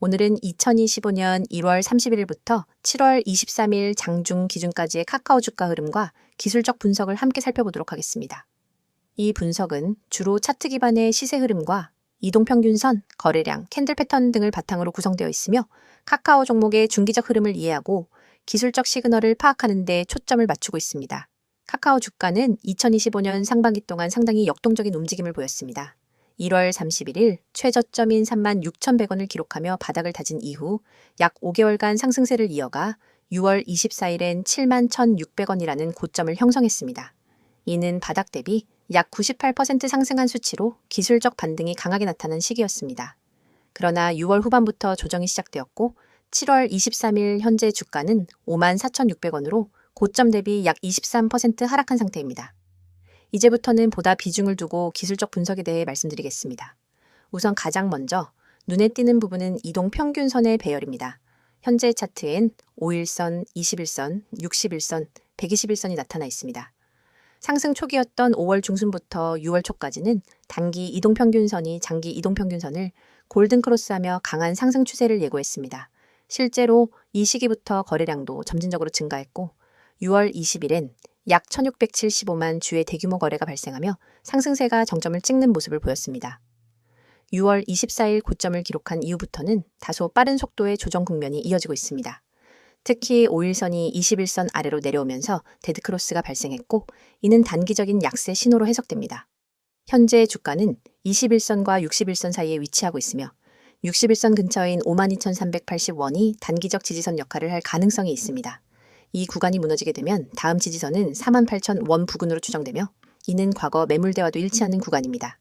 오늘은 2025년 1월 30일부터 7월 23일 장중 기준까지의 카카오 주가 흐름과 기술적 분석을 함께 살펴보도록 하겠습니다. 이 분석은 주로 차트 기반의 시세 흐름과 이동평균선, 거래량, 캔들 패턴 등을 바탕으로 구성되어 있으며 카카오 종목의 중기적 흐름을 이해하고 기술적 시그널을 파악하는 데 초점을 맞추고 있습니다. 카카오 주가는 2025년 상반기 동안 상당히 역동적인 움직임을 보였습니다. 1월 31일 최저점인 36,100원을 기록하며 바닥을 다진 이후 약 5개월간 상승세를 이어가 6월 24일엔 71,600원이라는 고점을 형성했습니다. 이는 바닥 대비 약 98% 상승한 수치로 기술적 반등이 강하게 나타난 시기였습니다. 그러나 6월 후반부터 조정이 시작되었고 7월 23일 현재 주가는 54,600원으로 고점 대비 약 23% 하락한 상태입니다. 이제부터는 보다 비중을 두고 기술적 분석에 대해 말씀드리겠습니다. 우선 가장 먼저 눈에 띄는 부분은 이동평균선의 배열입니다. 현재 차트엔 5일선, 21선, 61선, 121선이 나타나 있습니다. 상승 초기였던 5월 중순부터 6월 초까지는 단기 이동평균선이 장기 이동평균선을 골든크로스하며 강한 상승 추세를 예고했습니다. 실제로 이 시기부터 거래량도 점진적으로 증가했고 6월 20일엔 약 1675만 주의 대규모 거래가 발생하며 상승세가 정점을 찍는 모습을 보였습니다. 6월 24일 고점을 기록한 이후부터는 다소 빠른 속도의 조정 국면이 이어지고 있습니다. 특히 5일선이 21선 아래로 내려오면서 데드크로스가 발생했고 이는 단기적인 약세 신호로 해석됩니다. 현재 주가는 21선과 61선 사이에 위치하고 있으며 61선 근처인 52,380원이 단기적 지지선 역할을 할 가능성이 있습니다. 이 구간이 무너지게 되면 다음 지지선은 48,000원 부근으로 추정되며 이는 과거 매물대와도 일치하는 구간입니다.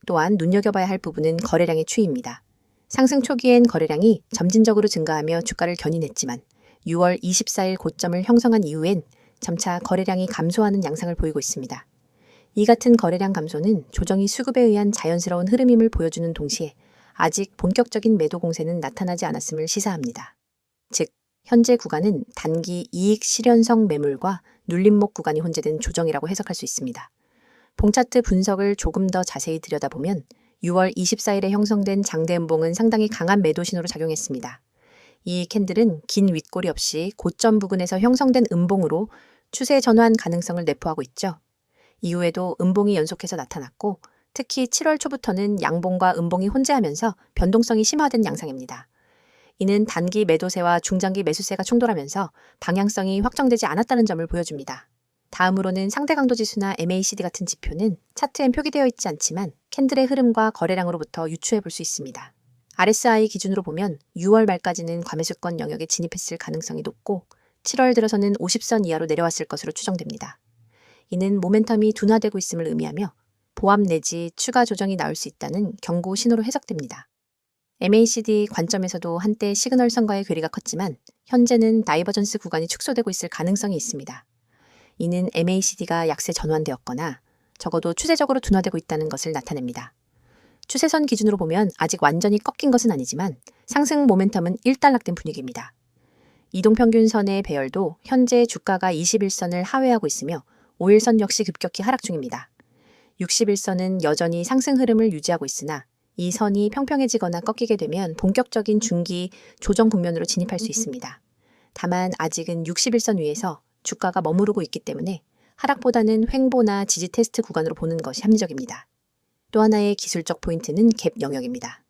또한 눈여겨봐야 할 부분은 거래량의 추이입니다. 상승 초기엔 거래량이 점진적으로 증가하며 주가를 견인했지만 6월 24일 고점을 형성한 이후엔 점차 거래량이 감소하는 양상을 보이고 있습니다. 이 같은 거래량 감소는 조정이 수급에 의한 자연스러운 흐름임을 보여주는 동시에 아직 본격적인 매도 공세는 나타나지 않았음을 시사합니다. 즉, 현재 구간은 단기 이익 실현성 매물과 눌림목 구간이 혼재된 조정이라고 해석할 수 있습니다. 봉차트 분석을 조금 더 자세히 들여다보면 6월 24일에 형성된 장대 음봉은 상당히 강한 매도 신호로 작용했습니다. 이 캔들은 긴 윗꼬리 없이 고점 부근에서 형성된 음봉으로 추세 전환 가능성을 내포하고 있죠. 이후에도 음봉이 연속해서 나타났고 특히 7월 초부터는 양봉과 음봉이 혼재하면서 변동성이 심화된 양상입니다. 이는 단기 매도세와 중장기 매수세가 충돌하면서 방향성이 확정되지 않았다는 점을 보여줍니다. 다음으로는 상대 강도 지수나 MACD 같은 지표는 차트엔 표기되어 있지 않지만 캔들의 흐름과 거래량으로부터 유추해 볼 수 있습니다. RSI 기준으로 보면 6월 말까지는 과매수권 영역에 진입했을 가능성이 높고 7월 들어서는 50선 이하로 내려왔을 것으로 추정됩니다. 이는 모멘텀이 둔화되고 있음을 의미하며 보합 내지 추가 조정이 나올 수 있다는 경고 신호로 해석됩니다. MACD 관점에서도 한때 시그널선과의 괴리가 컸지만 현재는 다이버전스 구간이 축소되고 있을 가능성이 있습니다. 이는 MACD가 약세 전환되었거나 적어도 추세적으로 둔화되고 있다는 것을 나타냅니다. 추세선 기준으로 보면 아직 완전히 꺾인 것은 아니지만 상승 모멘텀은 일단락된 분위기입니다. 이동평균선의 배열도 현재 주가가 21선을 하회하고 있으며 5일선 역시 급격히 하락 중입니다. 61선은 여전히 상승 흐름을 유지하고 있으나 이 선이 평평해지거나 꺾이게 되면 본격적인 중기 조정 국면으로 진입할 수 있습니다. 다만 아직은 61선 위에서 주가가 머무르고 있기 때문에 하락보다는 횡보나 지지 테스트 구간으로 보는 것이 합리적입니다. 또 하나의 기술적 포인트는 갭 영역입니다.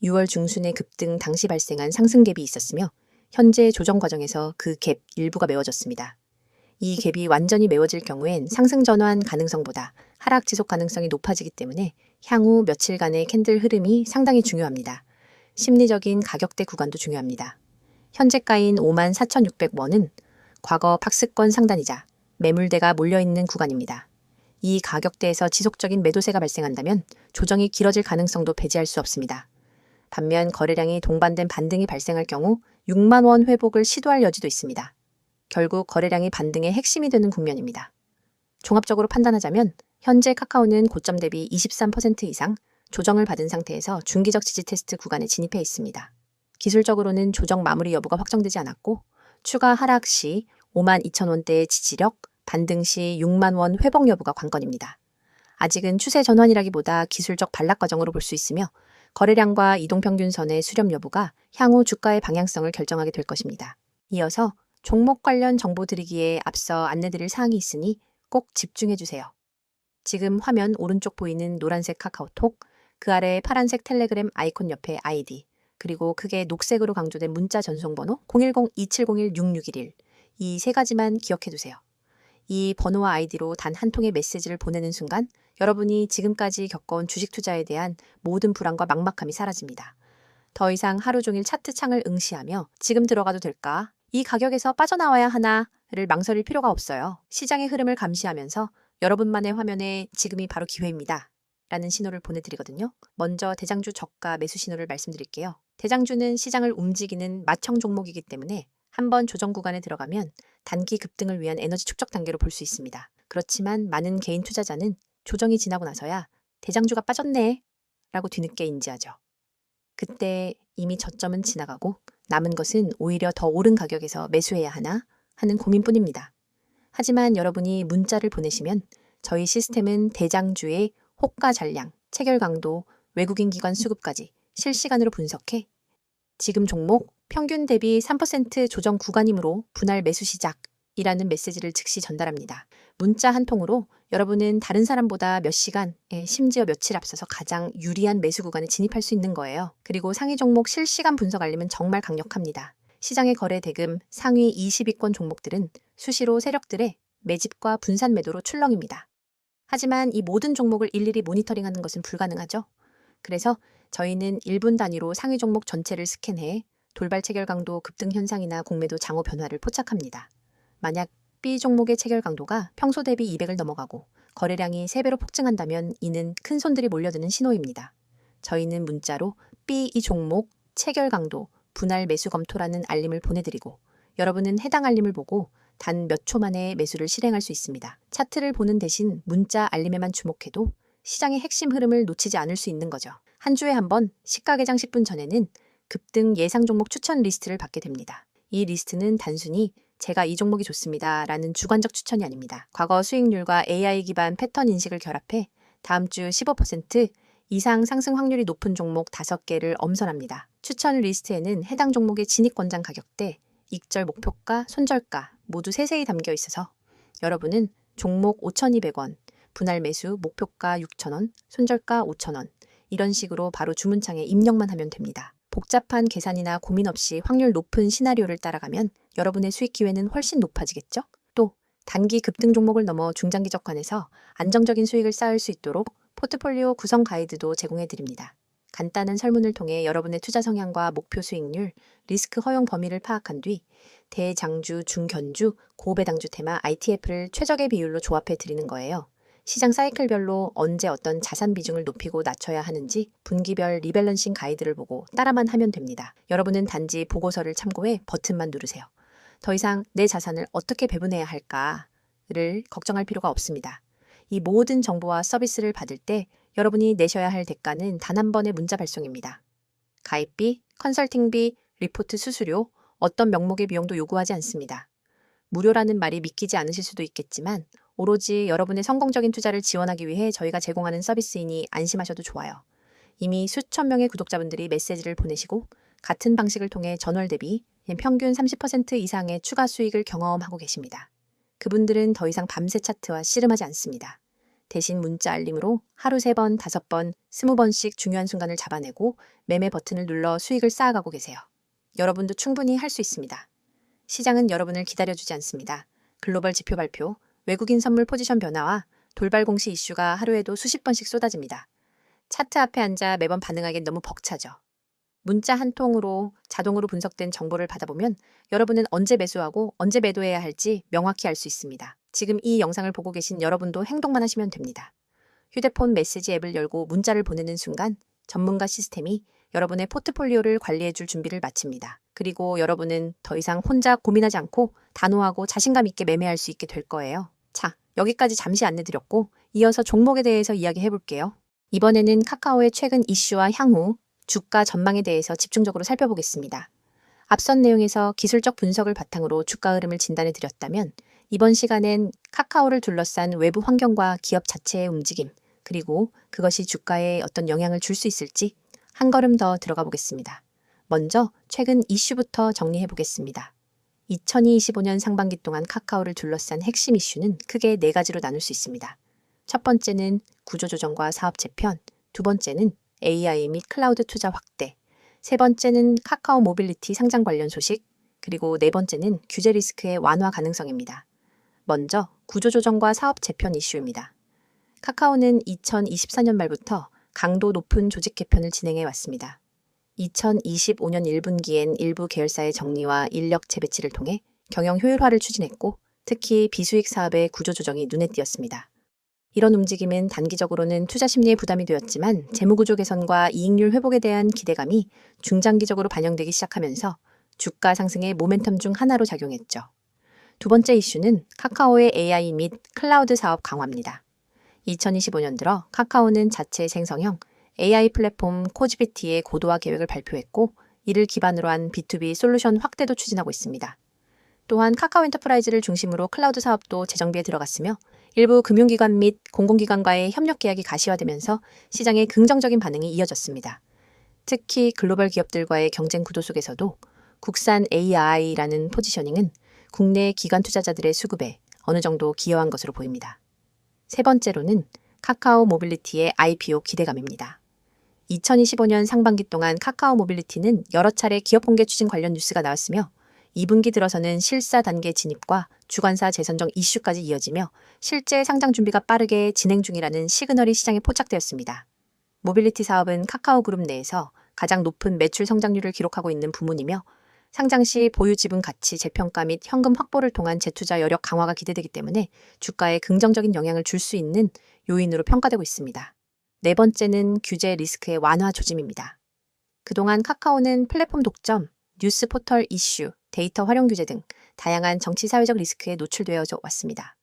6월 중순의 급등 당시 발생한 상승 갭이 있었으며 현재 조정 과정에서 그 갭 일부가 메워졌습니다. 이 갭이 완전히 메워질 경우엔 상승 전환 가능성보다 하락 지속 가능성이 높아지기 때문에 향후 며칠간의 캔들 흐름이 상당히 중요합니다. 심리적인 가격대 구간도 중요합니다. 현재가인 54,600원은 과거 박스권 상단이자 매물대가 몰려있는 구간입니다. 이 가격대에서 지속적인 매도세가 발생한다면 조정이 길어질 가능성도 배제할 수 없습니다. 반면 거래량이 동반된 반등이 발생할 경우 6만 원 회복을 시도할 여지도 있습니다. 결국 거래량이 반등의 핵심이 되는 국면입니다. 종합적으로 판단하자면 현재 카카오는 고점 대비 23% 이상 조정을 받은 상태에서 중기적 지지 테스트 구간에 진입해 있습니다. 기술적으로는 조정 마무리 여부가 확정되지 않았고 추가 하락 시 52,000원대의 지지력, 반등 시 6만 원 회복 여부가 관건입니다. 아직은 추세 전환이라기보다 기술적 반락 과정으로 볼 수 있으며 거래량과 이동평균선의 수렴 여부가 향후 주가의 방향성을 결정하게 될 것입니다. 이어서 종목 관련 정보 드리기에 앞서 안내드릴 사항이 있으니 꼭 집중해주세요. 지금 화면 오른쪽 보이는 노란색 카카오톡, 그 아래 파란색 텔레그램 아이콘 옆에 아이디, 그리고 크게 녹색으로 강조된 문자 전송번호 010-2701-6611, 이 세 가지만 기억해두세요. 이 번호와 아이디로 단 한 통의 메시지를 보내는 순간 여러분이 지금까지 겪어온 주식 투자에 대한 모든 불안과 막막함이 사라집니다. 더 이상 하루 종일 차트 창을 응시하며 지금 들어가도 될까? 이 가격에서 빠져나와야 하나를 망설일 필요가 없어요. 시장의 흐름을 감시하면서 여러분만의 화면에 지금이 바로 기회입니다. 라는 신호를 보내드리거든요. 먼저 대장주 저가 매수 신호를 말씀드릴게요. 대장주는 시장을 움직이는 맏형 종목이기 때문에 한번 조정 구간에 들어가면 단기 급등을 위한 에너지 축적 단계로 볼 수 있습니다. 그렇지만 많은 개인 투자자는 조정이 지나고 나서야 대장주가 빠졌네 라고 뒤늦게 인지하죠. 그때 이미 저점은 지나가고 남은 것은 오히려 더 오른 가격에서 매수해야 하나 하는 고민뿐입니다. 하지만 여러분이 문자를 보내시면 저희 시스템은 대장주의 호가 잔량, 체결 강도, 외국인 기관 수급까지 실시간으로 분석해 지금 종목 평균 대비 3% 조정 구간이므로 분할 매수 시작이라는 메시지를 즉시 전달합니다. 문자 한 통으로 여러분은 다른 사람보다 몇 시간, 심지어 며칠 앞서서 가장 유리한 매수 구간에 진입할 수 있는 거예요. 그리고 상위 종목 실시간 분석 알림은 정말 강력합니다. 시장의 거래 대금 상위 20위권 종목들은 수시로 세력들의 매집과 분산 매도로 출렁입니다. 하지만 이 모든 종목을 일일이 모니터링하는 것은 불가능하죠. 그래서 저희는 1분 단위로 상위 종목 전체를 스캔해 돌발 체결 강도 급등 현상이나 공매도 장호 변화를 포착합니다. 만약 B 종목의 체결 강도가 평소 대비 200을 넘어가고 거래량이 3배로 폭증한다면 이는 큰 손들이 몰려드는 신호입니다. 저희는 문자로 B 이 종목 체결 강도 분할 매수 검토라는 알림을 보내드리고 여러분은 해당 알림을 보고 단 몇 초 만에 매수를 실행할 수 있습니다. 차트를 보는 대신 문자 알림에만 주목해도 시장의 핵심 흐름을 놓치지 않을 수 있는 거죠. 한 주에 한 번 시가 개장 10분 전에는 급등 예상 종목 추천 리스트를 받게 됩니다. 이 리스트는 단순히 제가 이 종목이 좋습니다 라는 주관적 추천이 아닙니다. 과거 수익률과 AI 기반 패턴 인식을 결합해 다음 주 15% 이상 상승 확률이 높은 종목 5개를 엄선합니다. 추천 리스트에는 해당 종목의 진입권장 가격대, 익절 목표가, 손절가 모두 세세히 담겨 있어서 여러분은 종목 5,200원, 분할 매수 목표가 6,000원, 손절가 5,000원 이런 식으로 바로 주문창에 입력만 하면 됩니다. 복잡한 계산이나 고민 없이 확률 높은 시나리오를 따라가면 여러분의 수익 기회는 훨씬 높아지겠죠? 또 단기 급등 종목을 넘어 중장기적 관에서 안정적인 수익을 쌓을 수 있도록 포트폴리오 구성 가이드도 제공해 드립니다. 간단한 설문을 통해 여러분의 투자 성향과 목표 수익률, 리스크 허용 범위를 파악한 뒤 대장주, 중견주, 고배당주 테마 ITF를 최적의 비율로 조합해 드리는 거예요. 시장 사이클별로 언제 어떤 자산 비중을 높이고 낮춰야 하는지 분기별 리밸런싱 가이드를 보고 따라만 하면 됩니다. 여러분은 단지 보고서를 참고해 버튼만 누르세요. 더 이상 내 자산을 어떻게 배분해야 할까를 걱정할 필요가 없습니다. 이 모든 정보와 서비스를 받을 때 여러분이 내셔야 할 대가는 단 한 번의 문자 발송입니다. 가입비, 컨설팅비, 리포트 수수료, 어떤 명목의 비용도 요구하지 않습니다. 무료라는 말이 믿기지 않으실 수도 있겠지만 오로지 여러분의 성공적인 투자를 지원하기 위해 저희가 제공하는 서비스이니 안심하셔도 좋아요. 이미 수천 명의 구독자분들이 메시지를 보내시고 같은 방식을 통해 전월 대비 평균 30% 이상의 추가 수익을 경험하고 계십니다. 그분들은 더 이상 밤새 차트와 씨름하지 않습니다. 대신 문자 알림으로 하루 3번, 5번, 20번씩 중요한 순간을 잡아내고 매매 버튼을 눌러 수익을 쌓아가고 계세요. 여러분도 충분히 할 수 있습니다. 시장은 여러분을 기다려주지 않습니다. 글로벌 지표 발표, 외국인 선물 포지션 변화와 돌발 공시 이슈가 하루에도 수십 번씩 쏟아집니다. 차트 앞에 앉아 매번 반응하기엔 너무 벅차죠. 문자 한 통으로 자동으로 분석된 정보를 받아보면 여러분은 언제 매수하고 언제 매도해야 할지 명확히 알 수 있습니다. 지금 이 영상을 보고 계신 여러분도 행동만 하시면 됩니다. 휴대폰 메시지 앱을 열고 문자를 보내는 순간 전문가 시스템이 여러분의 포트폴리오를 관리해줄 준비를 마칩니다. 그리고 여러분은 더 이상 혼자 고민하지 않고 단호하고 자신감 있게 매매할 수 있게 될 거예요. 자, 여기까지 잠시 안내드렸고 이어서 종목에 대해서 이야기해볼게요. 이번에는 카카오의 최근 이슈와 향후 주가 전망에 대해서 집중적으로 살펴보겠습니다. 앞선 내용에서 기술적 분석을 바탕으로 주가 흐름을 진단해드렸다면 이번 시간엔 카카오를 둘러싼 외부 환경과 기업 자체의 움직임, 그리고 그것이 주가에 어떤 영향을 줄 수 있을지 한 걸음 더 들어가 보겠습니다. 먼저 최근 이슈부터 정리해 보겠습니다. 2025년 상반기 동안 카카오를 둘러싼 핵심 이슈는 크게 네 가지로 나눌 수 있습니다. 첫 번째는 구조조정과 사업 재편, 두 번째는 AI 및 클라우드 투자 확대, 세 번째는 카카오 모빌리티 상장 관련 소식, 그리고 네 번째는 규제 리스크의 완화 가능성입니다. 먼저 구조조정과 사업 재편 이슈입니다. 카카오는 2024년 말부터 강도 높은 조직 개편을 진행해 왔습니다. 2025년 1분기엔 일부 계열사의 정리와 인력 재배치를 통해 경영 효율화를 추진했고 특히 비수익 사업의 구조조정이 눈에 띄었습니다. 이런 움직임은 단기적으로는 투자 심리에 부담이 되었지만 재무구조 개선과 이익률 회복에 대한 기대감이 중장기적으로 반영되기 시작하면서 주가 상승의 모멘텀 중 하나로 작용했죠. 두 번째 이슈는 카카오의 AI 및 클라우드 사업 강화입니다. 2025년 들어 카카오는 자체 생성형 AI 플랫폼 코지비티의 고도화 계획을 발표했고 이를 기반으로 한 B2B 솔루션 확대도 추진하고 있습니다. 또한 카카오 엔터프라이즈를 중심으로 클라우드 사업도 재정비에 들어갔으며 일부 금융기관 및 공공기관과의 협력 계약이 가시화되면서 시장에 긍정적인 반응이 이어졌습니다. 특히 글로벌 기업들과의 경쟁 구도 속에서도 국산 AI라는 포지셔닝은 국내 기관 투자자들의 수급에 어느 정도 기여한 것으로 보입니다. 세 번째로는 카카오 모빌리티의 IPO 기대감입니다. 2025년 상반기 동안 카카오 모빌리티는 여러 차례 기업 공개 추진 관련 뉴스가 나왔으며 2분기 들어서는 실사 단계 진입과 주관사 재선정 이슈까지 이어지며 실제 상장 준비가 빠르게 진행 중이라는 시그널이 시장에 포착되었습니다. 모빌리티 사업은 카카오 그룹 내에서 가장 높은 매출 성장률을 기록하고 있는 부문이며 상장 시 보유 지분 가치 재평가 및 현금 확보를 통한 재투자 여력 강화가 기대되기 때문에 주가에 긍정적인 영향을 줄 수 있는 요인으로 평가되고 있습니다. 네 번째는 규제 리스크의 완화 조짐입니다. 그동안 카카오는 플랫폼 독점, 뉴스 포털 이슈, 데이터 활용 규제 등 다양한 정치 사회적 리스크에 노출되어 왔습니다.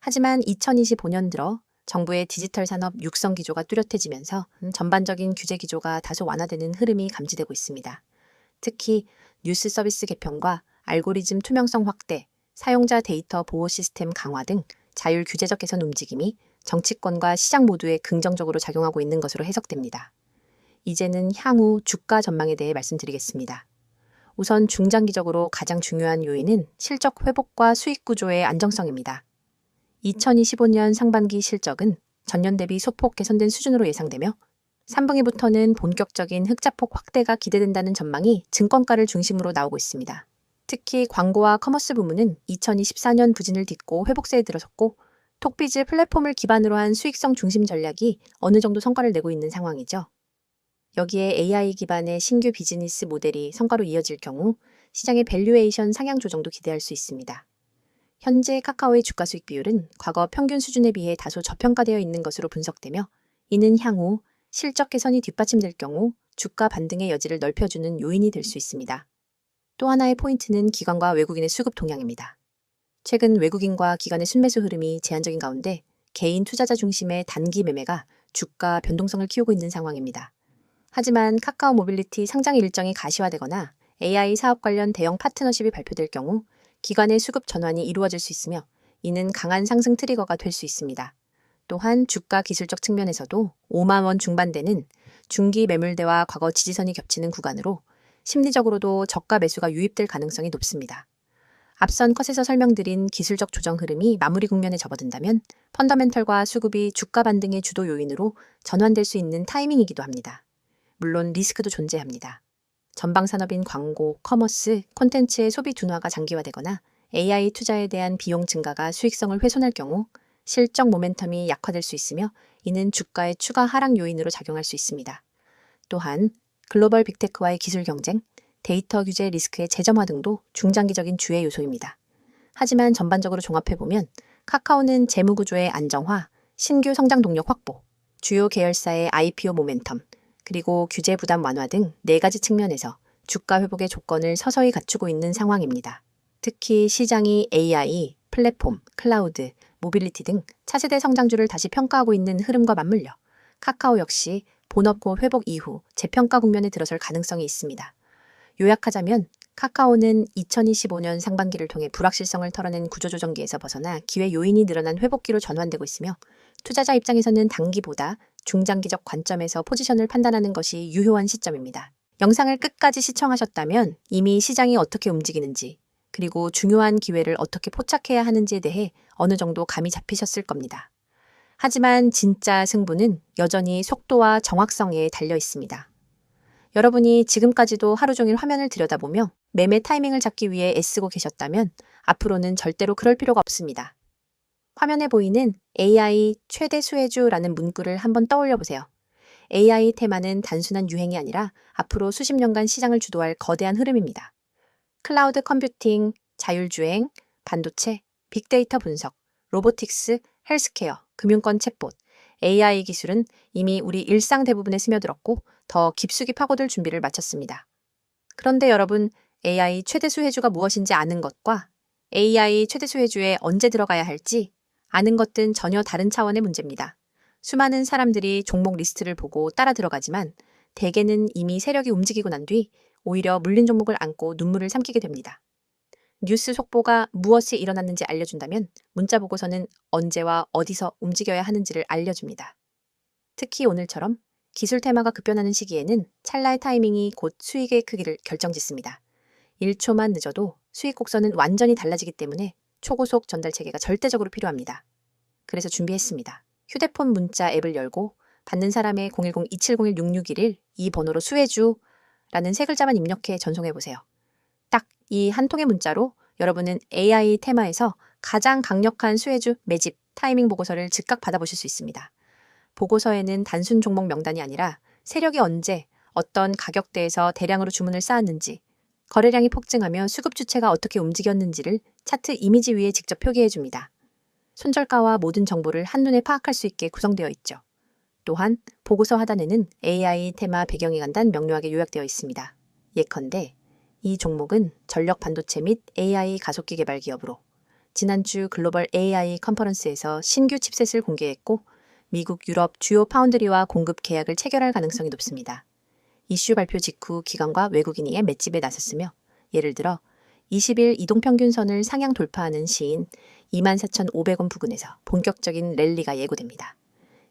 하지만 2025년 들어 정부의 디지털 산업 육성 기조가 뚜렷해지면서 전반적인 규제 기조가 다소 완화되는 흐름이 감지되고 있습니다. 특히 뉴스 서비스 개편과 알고리즘 투명성 확대, 사용자 데이터 보호 시스템 강화 등 자율 규제적 개선 움직임이 정치권과 시장 모두에 긍정적으로 작용하고 있는 것으로 해석됩니다. 이제는 향후 주가 전망에 대해 말씀드리겠습니다. 우선 중장기적으로 가장 중요한 요인은 실적 회복과 수익 구조의 안정성입니다. 2025년 상반기 실적은 전년 대비 소폭 개선된 수준으로 예상되며 3분기부터는 본격적인 흑자폭 확대가 기대된다는 전망이 증권가를 중심으로 나오고 있습니다. 특히 광고와 커머스 부문은 2024년 부진을 딛고 회복세에 들어섰고 톡비즈 플랫폼을 기반으로 한 수익성 중심 전략이 어느 정도 성과를 내고 있는 상황이죠. 여기에 AI 기반의 신규 비즈니스 모델이 성과로 이어질 경우 시장의 밸류에이션 상향 조정도 기대할 수 있습니다. 현재 카카오의 주가 수익 비율은 과거 평균 수준에 비해 다소 저평가되어 있는 것으로 분석되며 이는 향후 실적 개선이 뒷받침될 경우 주가 반등의 여지를 넓혀주는 요인이 될 수 있습니다. 또 하나의 포인트는 기관과 외국인의 수급 동향입니다. 최근 외국인과 기관의 순매수 흐름이 제한적인 가운데 개인 투자자 중심의 단기 매매가 주가 변동성을 키우고 있는 상황입니다. 하지만 카카오 모빌리티 상장 일정이 가시화되거나 AI 사업 관련 대형 파트너십이 발표될 경우 기관의 수급 전환이 이루어질 수 있으며 이는 강한 상승 트리거가 될 수 있습니다. 또한 주가 기술적 측면에서도 5만 원 중반대는 중기 매물대와 과거 지지선이 겹치는 구간으로 심리적으로도 저가 매수가 유입될 가능성이 높습니다. 앞선 컷에서 설명드린 기술적 조정 흐름이 마무리 국면에 접어든다면 펀더멘털과 수급이 주가 반등의 주도 요인으로 전환될 수 있는 타이밍이기도 합니다. 물론 리스크도 존재합니다. 전방 산업인 광고, 커머스, 콘텐츠의 소비 둔화가 장기화되거나 AI 투자에 대한 비용 증가가 수익성을 훼손할 경우 실적 모멘텀이 약화될 수 있으며 이는 주가의 추가 하락 요인으로 작용할 수 있습니다. 또한 글로벌 빅테크와의 기술 경쟁, 데이터 규제 리스크의 재점화 등도 중장기적인 주의 요소입니다. 하지만 전반적으로 종합해보면 카카오는 재무 구조의 안정화, 신규 성장 동력 확보, 주요 계열사의 IPO 모멘텀, 그리고 규제 부담 완화 등 4가지 측면에서 주가 회복의 조건을 서서히 갖추고 있는 상황입니다. 특히 시장이 AI, 플랫폼, 클라우드, 모빌리티 등 차세대 성장주를 다시 평가하고 있는 흐름과 맞물려 카카오 역시 본업고 회복 이후 재평가 국면에 들어설 가능성이 있습니다. 요약하자면 카카오는 2025년 상반기를 통해 불확실성을 털어낸 구조조정기에서 벗어나 기회 요인이 늘어난 회복기로 전환되고 있으며 투자자 입장에서는 단기보다 중장기적 관점에서 포지션을 판단하는 것이 유효한 시점입니다. 영상을 끝까지 시청하셨다면 이미 시장이 어떻게 움직이는지, 그리고 중요한 기회를 어떻게 포착해야 하는지에 대해 어느 정도 감이 잡히셨을 겁니다. 하지만 진짜 승부는 여전히 속도와 정확성에 달려 있습니다. 여러분이 지금까지도 하루 종일 화면을 들여다보며 매매 타이밍을 잡기 위해 애쓰고 계셨다면 앞으로는 절대로 그럴 필요가 없습니다. 화면에 보이는 AI 최대 수혜주라는 문구를 한번 떠올려 보세요. AI 테마는 단순한 유행이 아니라 앞으로 수십 년간 시장을 주도할 거대한 흐름입니다. 클라우드 컴퓨팅, 자율주행, 반도체, 빅데이터 분석, 로보틱스, 헬스케어, 금융권 챗봇, AI 기술은 이미 우리 일상 대부분에 스며들었고 더 깊숙이 파고들 준비를 마쳤습니다. 그런데 여러분, AI 최대 수혜주가 무엇인지 아는 것과 AI 최대 수혜주에 언제 들어가야 할지 아는 것은 전혀 다른 차원의 문제입니다. 수많은 사람들이 종목 리스트를 보고 따라 들어가지만 대개는 이미 세력이 움직이고 난 뒤 오히려 물린 종목을 안고 눈물을 삼키게 됩니다. 뉴스 속보가 무엇이 일어났는지 알려준다면 문자 보고서는 언제와 어디서 움직여야 하는지를 알려줍니다. 특히 오늘처럼 기술 테마가 급변하는 시기에는 찰나의 타이밍이 곧 수익의 크기를 결정짓습니다. 1초만 늦어도 수익 곡선은 완전히 달라지기 때문에 초고속 전달 체계가 절대적으로 필요합니다. 그래서 준비했습니다. 휴대폰 문자 앱을 열고 받는 사람의 010-2701-6611 이 번호로 수혜주라는 세 글자만 입력해 전송해보세요. 딱 이 한 통의 문자로 여러분은 AI 테마에서 가장 강력한 수혜주 매집 타이밍 보고서를 즉각 받아보실 수 있습니다. 보고서에는 단순 종목 명단이 아니라 세력이 언제 어떤 가격대에서 대량으로 주문을 쌓았는지, 거래량이 폭증하며 수급 주체가 어떻게 움직였는지를 차트 이미지 위에 직접 표기해 줍니다. 손절가와 모든 정보를 한눈에 파악할 수 있게 구성되어 있죠. 또한 보고서 하단에는 AI 테마 배경이 간단 명료하게 요약되어 있습니다. 예컨대 이 종목은 전력 반도체 및 AI 가속기 개발 기업으로 지난주 글로벌 AI 컨퍼런스에서 신규 칩셋을 공개했고 미국, 유럽 주요 파운드리와 공급 계약을 체결할 가능성이 높습니다. 이슈 발표 직후 기관과 외국인이 맷집에 나섰으며 예를 들어 20일 이동평균선을 상향 돌파하는 시인 24,500원 부근에서 본격적인 랠리가 예고됩니다.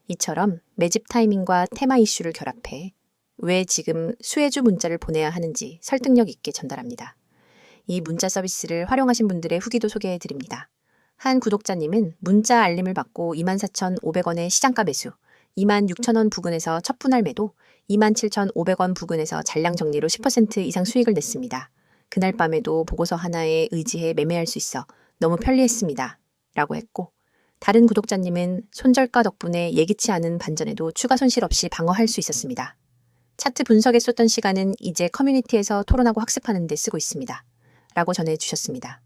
이처럼 매집 타이밍과 테마 이슈를 결합해 왜 지금 수혜주 문자를 보내야 하는지 설득력 있게 전달합니다. 이 문자 서비스를 활용하신 분들의 후기도 소개해 드립니다. 한 구독자님은 문자 알림을 받고 24,500원의 시장가 매수, 26,000원 부근에서 첫 분할 매도, 27,500원 부근에서 잔량 정리로 10% 이상 수익을 냈습니다. 그날 밤에도 보고서 하나에 의지해 매매할 수 있어 너무 편리했습니다. 라고 했고, 다른 구독자님은 손절가 덕분에 예기치 않은 반전에도 추가 손실 없이 방어할 수 있었습니다. 차트 분석에 쏟던 시간은 이제 커뮤니티에서 토론하고 학습하는 데 쓰고 있습니다. 라고 전해주셨습니다.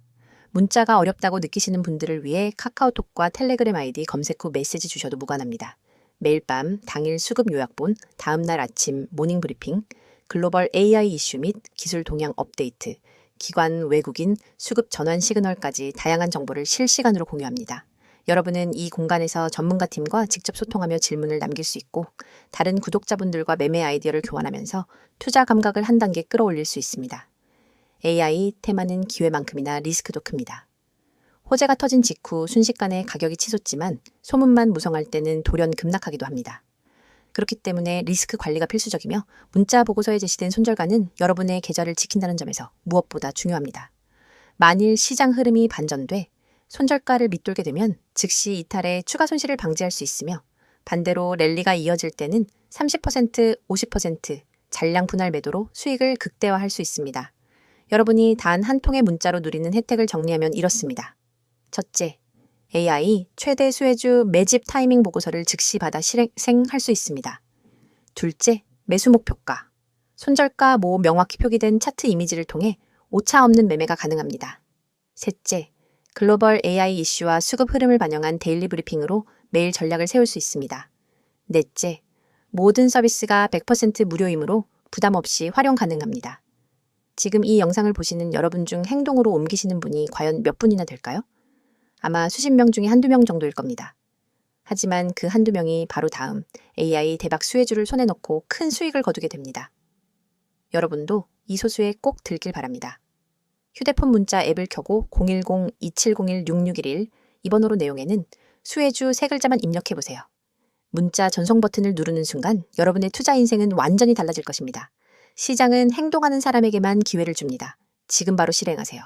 문자가 어렵다고 느끼시는 분들을 위해 카카오톡과 텔레그램 아이디 검색 후 메시지 주셔도 무관합니다. 매일 밤 당일 수급 요약본, 다음날 아침 모닝 브리핑, 글로벌 AI 이슈 및 기술 동향 업데이트, 기관, 외국인, 수급 전환 시그널까지 다양한 정보를 실시간으로 공유합니다. 여러분은 이 공간에서 전문가팀과 직접 소통하며 질문을 남길 수 있고 다른 구독자분들과 매매 아이디어를 교환하면서 투자 감각을 한 단계 끌어올릴 수 있습니다. AI 테마는 기회만큼이나 리스크도 큽니다. 호재가 터진 직후 순식간에 가격이 치솟지만 소문만 무성할 때는 돌연 급락하기도 합니다. 그렇기 때문에 리스크 관리가 필수적이며 문자 보고서에 제시된 손절가는 여러분의 계좌를 지킨다는 점에서 무엇보다 중요합니다. 만일 시장 흐름이 반전돼 손절가를 밑돌게 되면 즉시 이탈해 추가 손실을 방지할 수 있으며 반대로 랠리가 이어질 때는 30%, 50% 잔량 분할 매도로 수익을 극대화할 수 있습니다. 여러분이 단 한 통의 문자로 누리는 혜택을 정리하면 이렇습니다. 첫째, AI 최대 수혜주 매집 타이밍 보고서를 즉시 받아 실행할 수 있습니다. 둘째, 매수 목표가. 손절가 모 명확히 표기된 차트 이미지를 통해 오차 없는 매매가 가능합니다. 셋째, 글로벌 AI 이슈와 수급 흐름을 반영한 데일리 브리핑으로 매일 전략을 세울 수 있습니다. 넷째, 모든 서비스가 100% 무료이므로 부담 없이 활용 가능합니다. 지금 이 영상을 보시는 여러분 중 행동으로 옮기시는 분이 과연 몇 분이나 될까요? 아마 수십 명 중에 한두 명 정도일 겁니다. 하지만 그 한두 명이 바로 다음 AI 대박 수혜주를 손에 넣고 큰 수익을 거두게 됩니다. 여러분도 이 소수에 꼭 들길 바랍니다. 휴대폰 문자 앱을 켜고 010-2701-6611 이 번호로 내용에는 수혜주 세 글자만 입력해보세요. 문자 전송 버튼을 누르는 순간 여러분의 투자 인생은 완전히 달라질 것입니다. 시장은 행동하는 사람에게만 기회를 줍니다. 지금 바로 실행하세요.